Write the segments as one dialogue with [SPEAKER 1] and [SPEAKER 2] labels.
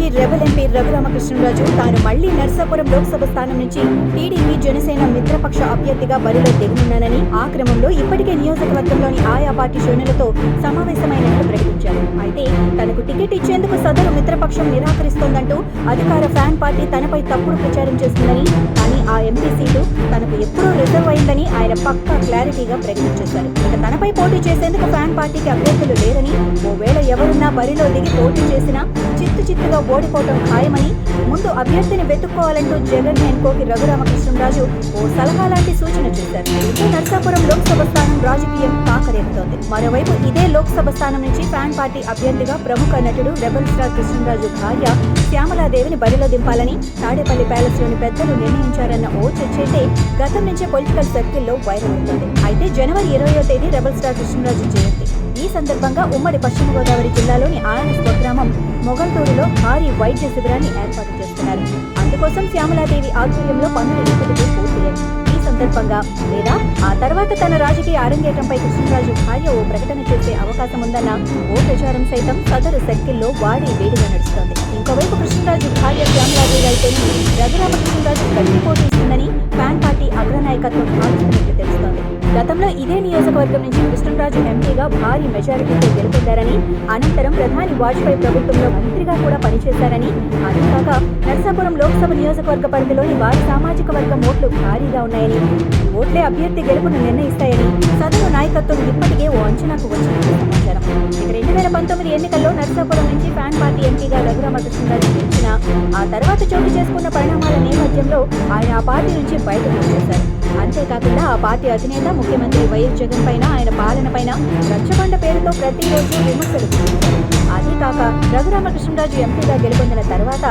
[SPEAKER 1] మాజీ rebel MP Raghuramakrishnaraju తాను మళ్లీ నర్సాపురం లోక్సభ స్థానం నుంచి టీడీపీ జనసేన మిత్రపక్ష అభ్యర్థిగా బరిలో దిగనున్నానని ఆ క్రమంలో ఇప్పటికే నియోజకవర్గంలోని ఆయా పార్టీ శ్రేణులతో సమావేశమైనట్లు ప్రకటించారు. అయితే తనకు టికెట్ ఇచ్చేందుకు సదరు మిత్రపక్షం నిరాకరిస్తోందంటూ అధికార ఫ్యాన్ పార్టీ తనపై తప్పుడు ప్రచారం చేస్తుందని, కానీ ఆ ఎంపీ సీటు తనకు ఎప్పుడూ రిజర్వ్ అయిందని ఆయన పక్కా క్లారిటీగా ప్రకటించేశారు. ఇక తనపై పోటీ చేసేందుకు ఫ్యాన్ పార్టీకి అభ్యర్థులు లేరని, ఓవేళ ఎవరున్నా బరిలో దిగి పోటీ చేసినా చిత్తుగా ఓడిపోవడం ఖాయమని, ముందు అభ్యర్థిని వెతుక్కోవాలంటూ జగన్ అండ్ కోకి రఘురామకృష్ణరాజు ఓ సలహా లాంటి సూచన చేశారు. దీంతో నర్సాపురం లోక్సభ స్థానం రాజకీయం కాకరేపుతోంది. మరోవైపు ఇదే లోక్సభ స్థానం నుంచి ఫ్యాన్ పార్టీ అభ్యర్థిగా ప్రముఖ నటుడు రెబల్ స్టార్ కృష్ణరాజు భార్య శ్యామలాదేవిని బరిలో దింపాలని తాడేపల్లి ప్యాలెస్ లోని పెద్దలు నిర్ణయించారన్న ఓ చర్చైతే గతం నుంచే పొలిటికల్ సర్కిల్లో వైరల్ అవుతుంది. అయితే జనవరి 20వ తేదీ రెబల్ స్టార్ కృష్ణరాజు జయంతి. ఈ సందర్భంగా ఉమ్మడి పశ్చిమ గోదావరి జిల్లాలోని ఆయన స్వగ్రామం మొగల్తూరులో భారీ వైద్య శిబిరాన్ని ఏర్పాటు చేస్తున్నారు. అందుకోసం శ్యామలాదేవి ఆధ్వర్యంలో పనులు ఇప్పటికే పూర్తయ్యాయి. ఈ సందర్భంగా లేదా ఆ తర్వాత తన రాజకీయ అరంగేటంపై కృష్ణరాజు భార్య ఓ ప్రకటన చేసే అవకాశం ఉందన్న ఓ ప్రచారం సైతం సదరు సర్కిల్లో వాడి వేడిగా నడుస్తోంది. ఇంకోవైపు కృష్ణరాజు భార్య శ్యామలాదేవి అయితేనే రఘురామకృష్ణరాజు గట్టి పోటీ ఇస్తుందని ఫ్యాన్ పార్టీ అగ్రనాయకత్వం భావిస్తున్నట్లు తెలుస్తోంది. గతంలో ఇదే నియోజకవర్గం నుంచి కృష్ణరాజు ఎంపీగా భారీ మెజారిటీతో గెలుపొందారని, అనంతరం ప్రధాని వాజ్పేయి ప్రభుత్వంలో మంత్రిగా కూడా పనిచేశారని, అంతేకాక నర్సాపురం లోక్సభ నియోజకవర్గ పరిధిలోని వారి సామాజిక వర్గం ఓట్లు భారీగా ఉన్నాయని, ఓట్లే అభ్యర్థి గెలుపును నిర్ణయిస్తాయని సదరు నాయకత్వం ఇప్పటికే ఓ అంచనాకు వచ్చినట్లు సమాచారం. ఇక 2019 ఎన్నికల్లో నర్సాపురం నుంచి ఫ్యాన్ పార్టీ ఎంపీగా రఘురామకృష్ణరాజు గెలిచిన ఆ తర్వాత చోటు చేసుకున్న పరిణామాల నేపథ్యంలో ఆయన ఆ పార్టీ నుంచి బయటకు వచ్చేశారు. అంతేకాకుండా ఆ పార్టీ అధినేత ముఖ్యమంత్రి వైఎస్ జగన్ పైన, ఆయన పాలన పైన రచ్చబండ పేరుతో ప్రతిరోజు విమర్శలు చేశారు. అదే కాక రఘురామకృష్ణరాజు ఎంపీగా గెలుపొందిన తర్వాత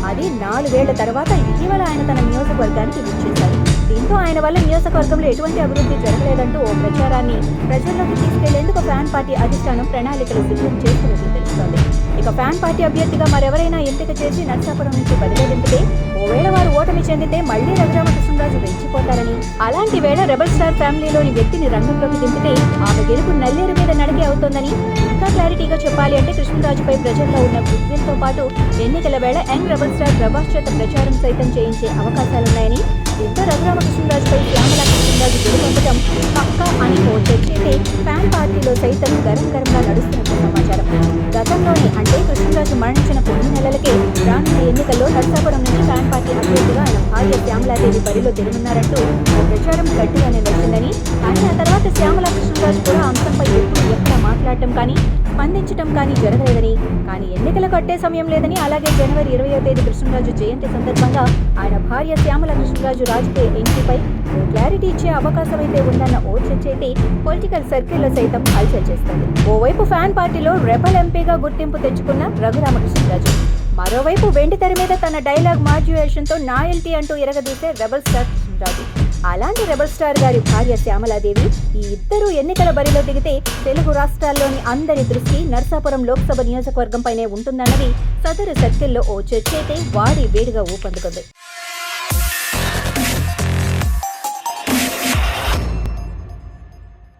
[SPEAKER 1] అది 4 ఏళ్ల తర్వాత ఇటీవల ఆయన తన నియోజకవర్గానికి విచ్చేశారు. దీంతో ఆయన వల్ల నియోజకవర్గంలో ఎటువంటి అభివృద్ధి జరగలేదంటూ ఓ ప్రచారాన్ని ప్రజల్లోకి తీసుకెళ్లేందుకు ఫ్యాన్ పార్టీ అధిష్టానం ప్రణాళికలు సిద్ధం చేస్తున్నట్లు తెలుస్తోంది. ఇక ఫ్యాన్ పార్టీ అభ్యర్థిగా మరెవరైనా ఎంపిక చేసి నర్సాపురం నుంచి బరిలో దింపితే, ఓవేళ వారు ఓటమి చెందితే మళ్లీ రఘురామకృష్ణరాజు రెచ్చిపోతారని, అలాంటి వేళ రెబల్ స్టార్ ఫ్యామిలీలోని వ్యక్తిని రంగంలోకి దింపితే ఆమె గెలుపు నల్లేరు మీద నడికే అవుతోందని, ఇంకా క్లారిటీగా చెప్పాలి అంటే కృష్ణరాజుపై ప్రజల్లో ఉన్న గుర్తింపుతో పాటు ఎన్నికల వేళ యంగ్ రెబల్ స్టార్ ప్రభాస్ చేత ప్రచారం సైతం చేయించే అవకాశాలున్నాయని, దీంతో రఘురామకృష్ణరాజుపై శ్యామలాకృష్ణరాజు గెలుపొందడం పక్కా అని ఓ చర్చైతే ఫ్యాన్ పార్టీలో సైతం గరంగా నడుస్తున్నట్లు సమాచారం. గతంలోనే అంటే కృష్ణరాజు మరణించిన కొన్ని నెలలకే రానున్న ఎన్నికల్లో నర్సాపురం నుంచి ఫ్యాన్ పార్టీ అభ్యర్థిగా ఆయన భార్య శ్యామలాదేవి బరిలో దిగనున్నారంటూ ఓ ప్రచారం గట్టిగానే నడిచిందని, కానీ ఆ తర్వాత శ్యామలాకృష్ణరాజు కూడా అంశంపై ఎక్కడ మాట్లాడటం కానీ స్పందించడం కానీ జరగలేదని, కానీ ఎన్నికలు కట్టే సమయం లేదని, అలాగే జనవరి 20వ తేదీ కృష్ణరాజు జయంతి సందర్భంగా ఆయన భార్య శ్యామలాకృష్ణరాజు రాజకీయ ఎంట్రీపై ఓ క్లారిటీ ఇచ్చే అవకాశం అయితే ఉందన్న ఓ చర్చైతే పొలిటికల్ సర్కిల్లో సైతం హల్చల్ చేస్తుంది. ఓవైపు ఫ్యాన్ పార్టీలో రెబల్ ఎంపీగా గుర్తింపు తెచ్చుకున్న రఘురామకృష్ణరాజు, మరోవైపు వెండి తెర మీద తన డైలాగ్ మాడ్యులేషన్తో నాయల్టీ అంటూ ఇరగదీసే రెబల్ స్టార్ కృష్ణరాజు. అలాంటి రెబల్ స్టార్ గారి భార్య శ్యామలాదేవి ఈ ఇద్దరు ఎన్నికల బరిలో దిగితే తెలుగు రాష్ట్రాల్లోని అందరి దృష్టి నర్సాపురం లోక్సభ నియోజకవర్గంపైనే ఉంటుందన్నది సదరు సర్కిల్లో ఓ చర్చైతే వాడి వేడిగా ఊపందుకుంది.